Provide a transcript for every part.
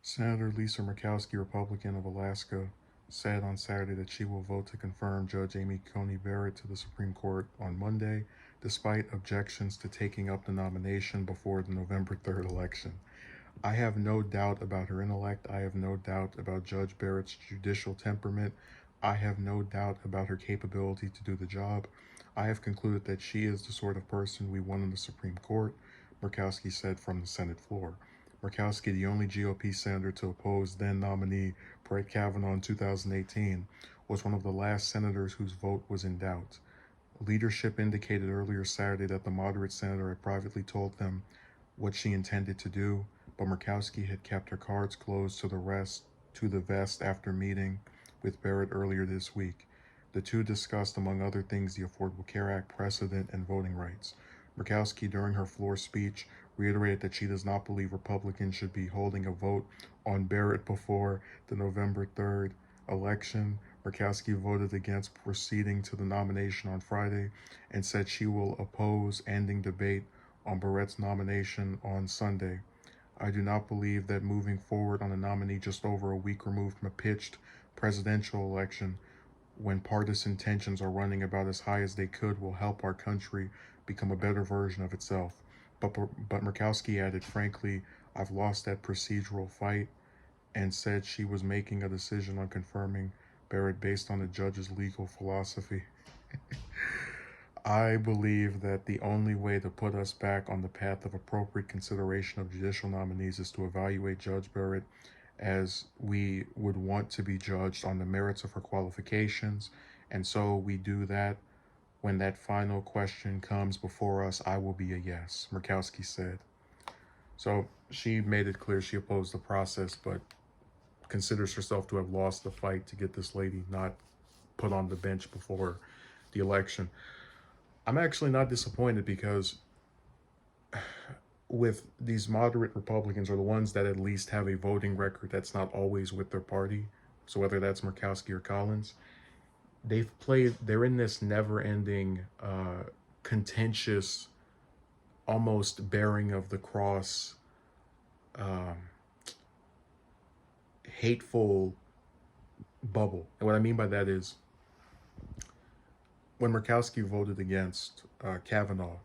Senator Lisa Murkowski, Republican of Alaska, said on Saturday that she will vote to confirm Judge Amy Coney Barrett to the Supreme Court on Monday, despite objections to taking up the nomination before the November 3rd election. I have no doubt about her intellect. I have no doubt about Judge Barrett's judicial temperament. I have no doubt about her capability to do the job. I have concluded that she is the sort of person we want in the Supreme Court, Murkowski said from the Senate floor. Murkowski, the only GOP senator to oppose then nominee Brett Kavanaugh in 2018, was one of the last senators whose vote was in doubt. Leadership indicated earlier Saturday that the moderate senator had privately told them what she intended to do, but Murkowski had kept her cards close to the vest after meeting with Barrett earlier this week. The two discussed, among other things, the Affordable Care Act precedent and voting rights. Murkowski, during her floor speech, reiterated that she does not believe Republicans should be holding a vote on Barrett before the November 3rd election. Murkowski voted against proceeding to the nomination on Friday and said she will oppose ending debate on Barrett's nomination on Sunday. I do not believe that moving forward on a nominee just over a week removed from a pitched presidential election when partisan tensions are running about as high as they could will help our country become a better version of itself. But Murkowski added, frankly, I've lost that procedural fight, and said she was making a decision on confirming Barrett based on the judge's legal philosophy. I believe that the only way to put us back on the path of appropriate consideration of judicial nominees is to evaluate Judge Barrett as we would want to be judged on the merits of her qualifications. And so we do that. When that final question comes before us, I will be a yes, Murkowski said. So she made it clear she opposed the process, but considers herself to have lost the fight to get this lady not put on the bench before the election. I'm actually not disappointed because with these moderate Republicans, or the ones that at least have a voting record that's not always with their party, so whether that's Murkowski or Collins, they're in this never-ending, contentious, almost bearing of the cross, um, hateful bubble. And what I mean by that is, when Murkowski voted against Kavanaugh,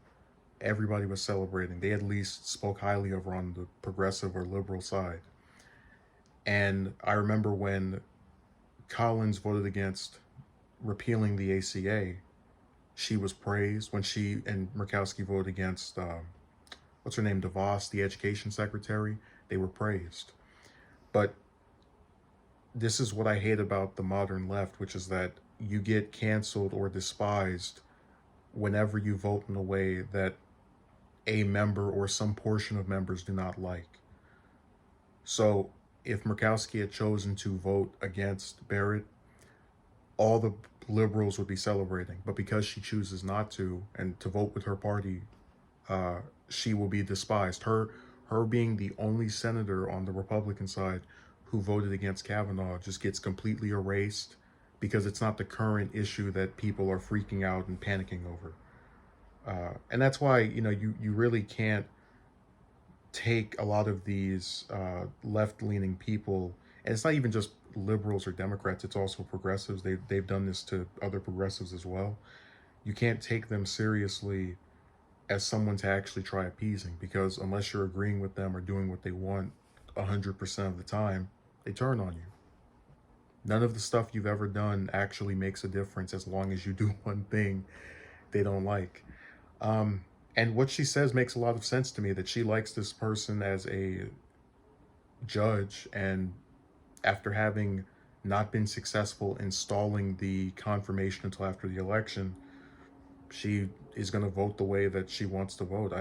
everybody was celebrating. They at least spoke highly of her on the progressive or liberal side. And I remember when Collins voted against repealing the ACA, she was praised. When she and Murkowski voted against, what's her name, DeVos, the education secretary, they were praised. But this is what I hate about the modern left, which is that you get canceled or despised whenever you vote in a way that a member or some portion of members do not like. So if Murkowski had chosen to vote against Barrett, all the liberals would be celebrating. But because she chooses not to and to vote with her party, she will be despised. Her being the only senator on the Republican side who voted against Kavanaugh just gets completely erased because it's not the current issue that people are freaking out and panicking over. And that's why, you really can't take a lot of these left-leaning people, and it's not even just liberals or Democrats, it's also progressives. They've done this to other progressives as well. You can't take them seriously as someone to actually try appeasing, because unless you're agreeing with them or doing what they want 100% of the time, they turn on you. None of the stuff you've ever done actually makes a difference as long as you do one thing they don't like. And what she says makes a lot of sense to me, that she likes this person as a judge, and after having not been successful in stalling the confirmation until after the election, she is going to vote the way that she wants to vote.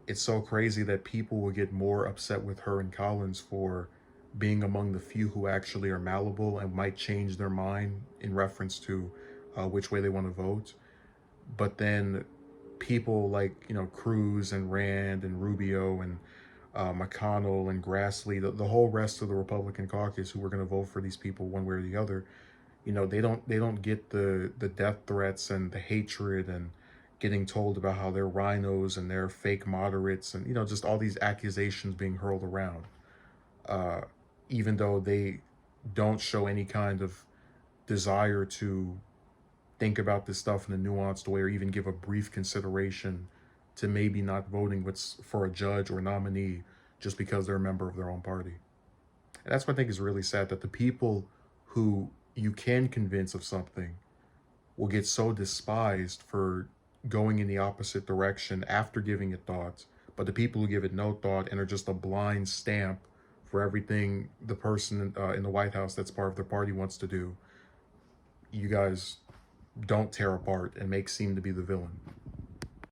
It's so crazy that people will get more upset with her and Collins for being among the few who actually are malleable and might change their mind in reference to which way they want to vote. But then people like, Cruz and Rand and Rubio and McConnell and Grassley, the whole rest of the Republican caucus who were going to vote for these people one way or the other, they don't get the death threats and the hatred and getting told about how they're rhinos and they're fake moderates, and just all these accusations being hurled around, uh, even though they don't show any kind of desire to think about this stuff in a nuanced way or even give a brief consideration to maybe not voting for a judge or nominee just because they're a member of their own party. And that's what I think is really sad, that the people who you can convince of something will get so despised for going in the opposite direction after giving it thought. But the people who give it no thought and are just a blind stamp for everything the person in the White House that's part of their party wants to do, you guys don't tear apart and make seem to be the villain.